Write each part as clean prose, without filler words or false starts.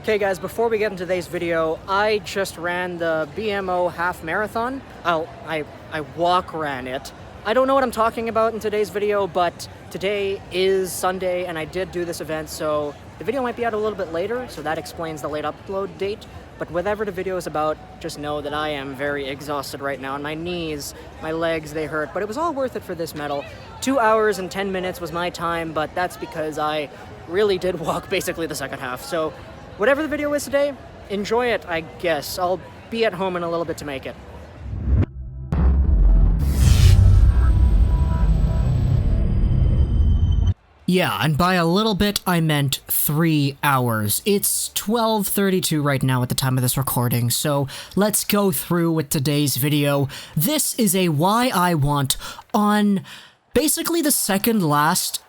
Okay guys, before we get into today's video, I just ran the BMO half marathon. I walk ran it. I don't know what I'm talking about in today's video, but today is Sunday and I did do this event, so the video might be out a little bit later, so that explains the late upload date. But whatever the video is about, just know that I am very exhausted right now, and my knees, my legs, they hurt, but it was all worth it for this medal. 2 hours and 10 minutes was my time, but that's because I really did walk basically the second half. So whatever the video is today, enjoy it, I guess. I'll be at home in a little bit to make it. Yeah, and by a little bit, I meant 3 hours. It's 12:32 right now at the time of this recording, so let's go through with today's video. This is a Why I Want on basically the second last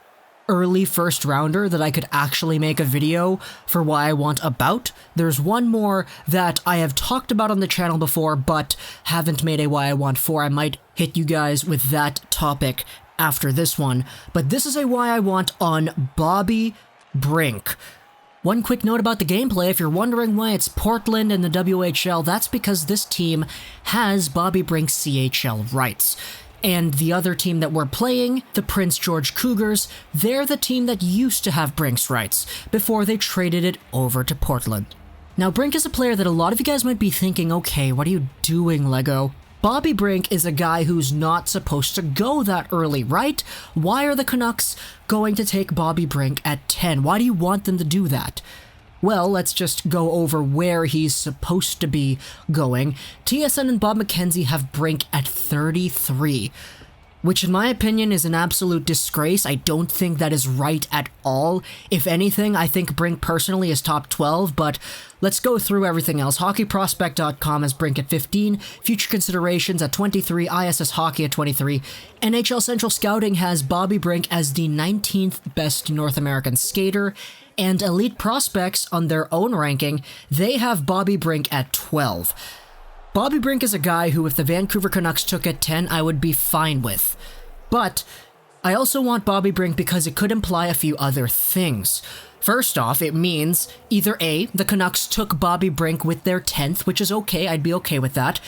early first rounder that I could actually make a video for Why I Want about. There's one more that I have talked about on the channel before, but haven't made a Why I Want for. I might hit you guys with that topic after this one, but this is a Why I Want on Bobby Brink. One quick note about the gameplay, if you're wondering why it's Portland and the WHL, that's because this team has Bobby Brink's CHL rights. And the other team that we're playing, the Prince George Cougars, they're the team that used to have Brink's rights before they traded it over to Portland. Now, Brink is a player that a lot of you guys might be thinking, okay, what are you doing, Lego? Bobby Brink is a guy who's not supposed to go that early, right? Why are the Canucks going to take Bobby Brink at 10? Why do you want them to do that? Well, let's just go over where he's supposed to be going. TSN and Bob McKenzie have Brink at 33, which in my opinion is an absolute disgrace. I don't think that is right at all. If anything, I think Brink personally is top 12, but let's go through everything else. HockeyProspect.com has Brink at 15, Future Considerations at 23, ISS Hockey at 23. NHL Central Scouting has Bobby Brink as the 19th best North American skater, and Elite Prospects on their own ranking, they have Bobby Brink at 12. Bobby Brink is a guy who, if the Vancouver Canucks took at 10, I would be fine with. But I also want Bobby Brink because it could imply a few other things. First off, it means either A, the Canucks took Bobby Brink with their 10th, which is okay, I'd be okay with that.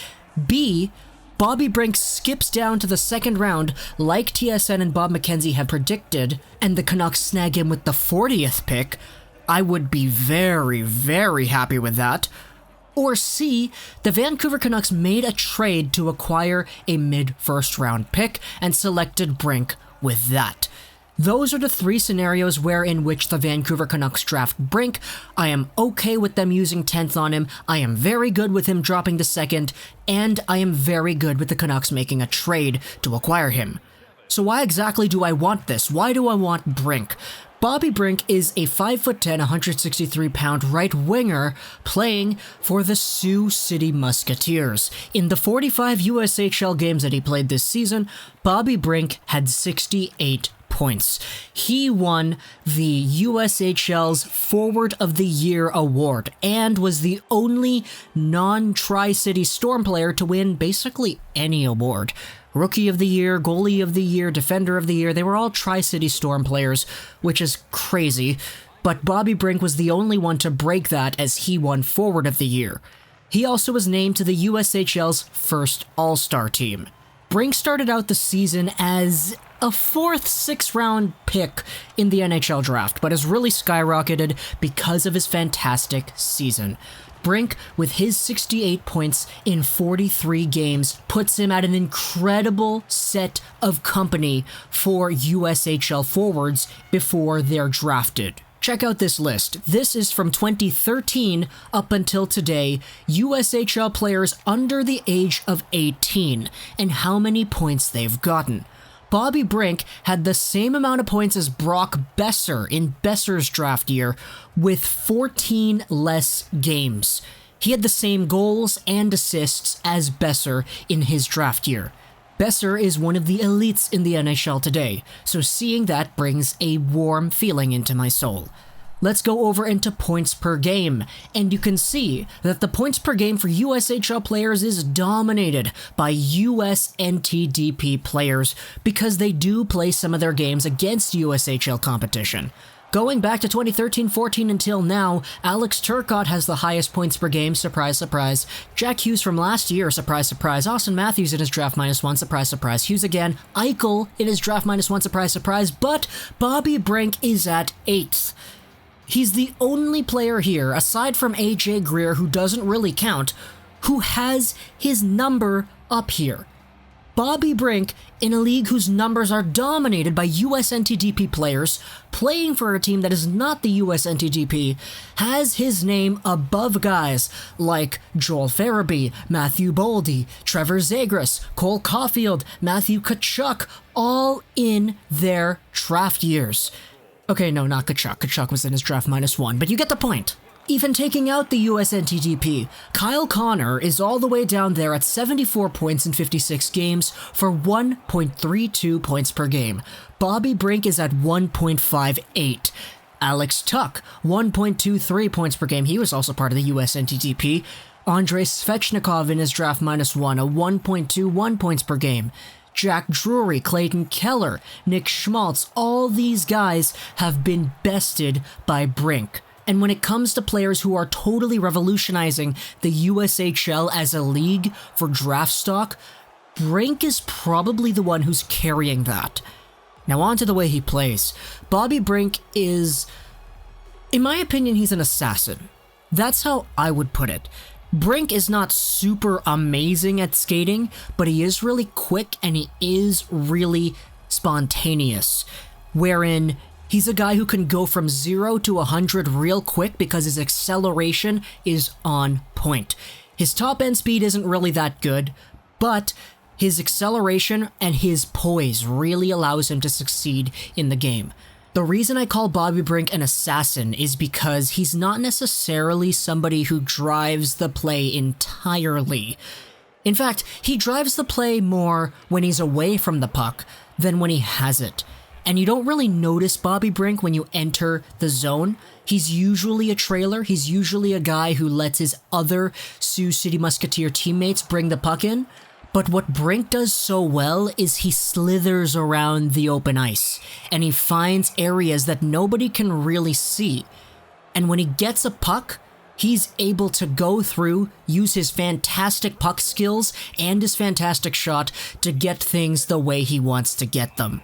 B, Bobby Brink skips down to the second round like TSN and Bob McKenzie have predicted, and the Canucks snag him with the 40th pick. I would be very, very happy with that. Or C, the Vancouver Canucks made a trade to acquire a mid-first round pick and selected Brink with that. Those are the three scenarios in which the Vancouver Canucks draft Brink. I am okay with them using 10th on him, I am very good with him dropping to second, and I am very good with the Canucks making a trade to acquire him. So why exactly do I want this? Why do I want Brink? Bobby Brink is a 5'10", 163-pound right winger playing for the Sioux City Musketeers. In the 45 USHL games that he played this season, Bobby Brink had 68 points. He won the USHL's Forward of the Year award and was the only non-Tri-City Storm player to win basically any award. Rookie of the Year, Goalie of the Year, Defender of the Year, they were all Tri-City Storm players, which is crazy, but Bobby Brink was the only one to break that as he won Forward of the Year. He also was named to the USHL's first All-Star team. Brink started out the season as a 4th, 6th round pick in the NHL draft, but has really skyrocketed because of his fantastic season. Brink, with his 68 points in 43 games, puts him at an incredible set of company for USHL forwards before they're drafted. Check out this list. This is from 2013 up until today, USHL players under the age of 18 and how many points they've gotten. Bobby Brink had the same amount of points as Brock Besser in Besser's draft year, with 14 less games. He had the same goals and assists as Besser in his draft year. Besser is one of the elites in the NHL today, so seeing that brings a warm feeling into my soul. Let's go over into points per game, and you can see that the points per game for USHL players is dominated by USNTDP players because they do play some of their games against USHL competition. Going back to 2013-14 until now, Alex Turcotte has the highest points per game, surprise, surprise. Jack Hughes from last year, surprise, surprise. Austin Matthews in his draft -1, surprise, surprise. Hughes again. Eichel in his draft -1, surprise, surprise. But Bobby Brink is at 8th. He's the only player here, aside from AJ Greer, who doesn't really count, who has his number up here. Bobby Brink, in a league whose numbers are dominated by USNTDP players, playing for a team that is not the USNTDP, has his name above guys like Joel Farabee, Matthew Boldy, Trevor Zegras, Cole Caulfield, Matthew Tkachuk, all in their draft years. Okay, no, not Tkachuk. Tkachuk was in his draft -1, but you get the point. Even taking out the USNTDP, Kyle Connor is all the way down there at 74 points in 56 games for 1.32 points per game. Bobby Brink is at 1.58. Alex Tuch, 1.23 points per game. He was also part of the USNTDP. Andrei Svechnikov in his draft -1, a 1.21 points per game. Jack Drury, Clayton Keller, Nick Schmaltz, all these guys have been bested by Brink. And when it comes to players who are totally revolutionizing the USHL as a league for draft stock, Brink is probably the one who's carrying that. Now on to the way he plays. Bobby Brink is, in my opinion, he's an assassin. That's how I would put it. Brink is not super amazing at skating, but he is really quick and he is really spontaneous, wherein he's a guy who can go from 0 to 100 real quick because his acceleration is on point. His top end speed isn't really that good, but his acceleration and his poise really allows him to succeed in the game. The reason I call Bobby Brink an assassin is because he's not necessarily somebody who drives the play entirely. In fact, he drives the play more when he's away from the puck than when he has it. And you don't really notice Bobby Brink when you enter the zone. He's usually a trailer. He's usually a guy who lets his other Sioux City Musketeer teammates bring the puck in. But what Brink does so well is he slithers around the open ice, and he finds areas that nobody can really see. And when he gets a puck, he's able to go through, use his fantastic puck skills and his fantastic shot to get things the way he wants to get them.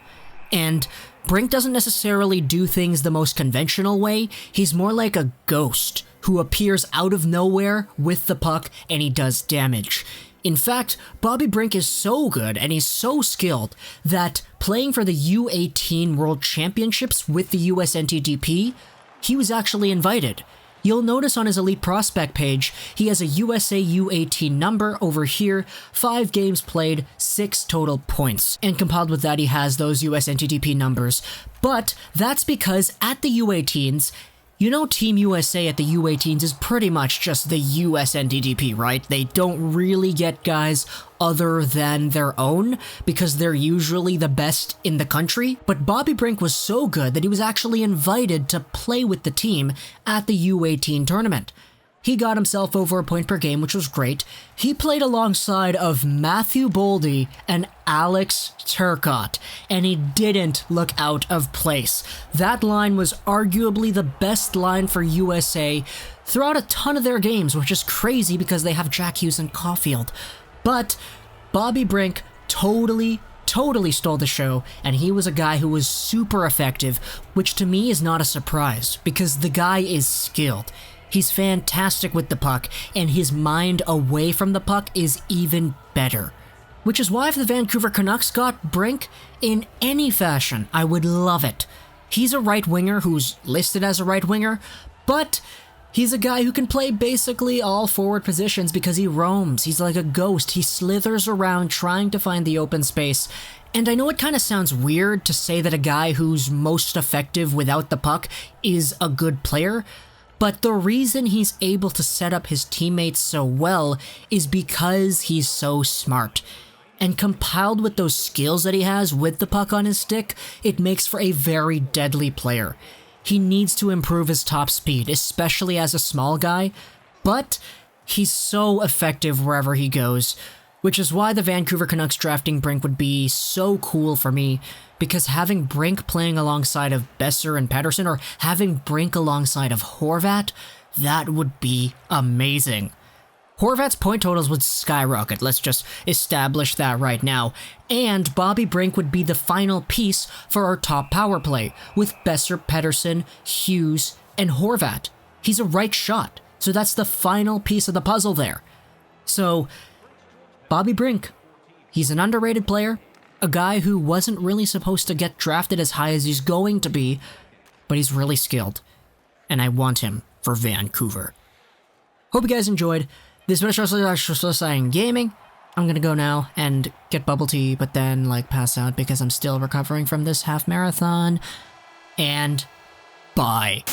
And Brink doesn't necessarily do things the most conventional way. He's more like a ghost who appears out of nowhere with the puck and he does damage. In fact, Bobby Brink is so good and he's so skilled that playing for the U18 World Championships with the USNTDP, he was actually invited. You'll notice on his Elite Prospect page, he has a USA U18 number over here, 5 games played, 6 total points. And compiled with that, he has those USNTDP numbers. But that's because at the U18s, you know Team USA at the U18s is pretty much just the USNTDP, right? They don't really get guys other than their own because they're usually the best in the country. But Bobby Brink was so good that he was actually invited to play with the team at the U18 tournament. He got himself over a point per game, which was great. He played alongside of Matthew Boldy and Alex Turcotte, and he didn't look out of place. That line was arguably the best line for USA throughout a ton of their games, which is crazy because they have Jack Hughes and Caulfield. But Bobby Brink totally stole the show, and he was a guy who was super effective, which to me is not a surprise because the guy is skilled. He's fantastic with the puck, and his mind away from the puck is even better. Which is why if the Vancouver Canucks got Brink in any fashion, I would love it. He's a right winger who's listed as a right winger, but he's a guy who can play basically all forward positions because he roams. He's like a ghost. He slithers around trying to find the open space. And I know it kind of sounds weird to say that a guy who's most effective without the puck is a good player, but the reason he's able to set up his teammates so well is because he's so smart. And compiled with those skills that he has with the puck on his stick, it makes for a very deadly player. He needs to improve his top speed, especially as a small guy, but he's so effective wherever he goes. Which is why the Vancouver Canucks drafting Brink would be so cool for me, because having Brink playing alongside of Besser and Pettersson, or having Brink alongside of Horvat, that would be amazing. Horvat's point totals would skyrocket, let's just establish that right now, and Bobby Brink would be the final piece for our top power play, with Besser, Pettersson, Hughes, and Horvat. He's a right shot, so that's the final piece of the puzzle there. So, Bobby Brink, he's an underrated player, a guy who wasn't really supposed to get drafted as high as he's going to be, but he's really skilled, and I want him for Vancouver. Hope you guys enjoyed. This was saying gaming. I'm gonna go now and get bubble tea, but then pass out because I'm still recovering from this half marathon. And bye.